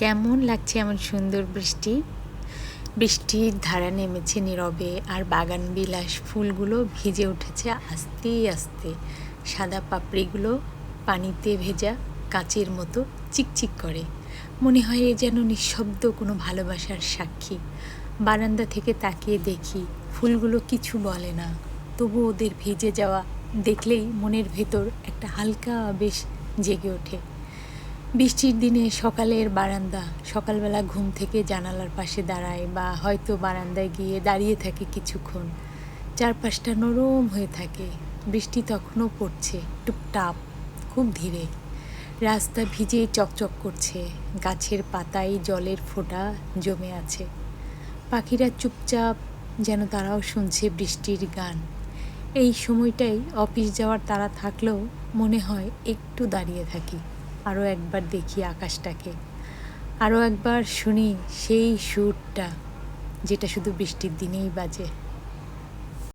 কেমন লাগছে এমন সুন্দর বৃষ্টি। বৃষ্টির ধারা নেমেছে নীরবে, আর বাগান বিলাস ফুলগুলো ভিজে উঠেছে আস্তে আস্তে। সাদা পাপড়িগুলো পানিতে ভেজা কাচের মতো চিকচিক করে। মনে হয় এ যেন নিঃশব্দ কোনো ভালোবাসার সাক্ষী। বারান্দা থেকে তাকিয়ে দেখি ফুলগুলো কিছু বলে না, তবু ওদের ভিজে যাওয়া দেখলেই মনের ভেতর একটা হালকা আবেশ জেগে ওঠে। বৃষ্টির দিনে সকালের বারান্দা, সকালবেলা ঘুম থেকে জানালার পাশে দাঁড়ায় বা হয়তো বারান্দায় গিয়ে দাঁড়িয়ে থাকে কিছুক্ষণ। চারপাশটা নরম হয়ে থাকে। বৃষ্টি তখনও পড়ছে টুপটাপ, খুব ধীরে। রাস্তা ভিজে চকচক করছে, গাছের পাতায় জলের ফোঁটা জমে আছে। পাখিরা চুপচাপ, যেন তারাও শুনছে বৃষ্টির গান। এই সময়টাই অফিস যাওয়ার তাড়া থাকলেও মনে হয় একটু দাঁড়িয়ে থাকি, আরও একবার দেখি আকাশটাকে, আরও একবার শুনি সেই সুরটা যেটা শুধু বৃষ্টির দিনেই বাজে।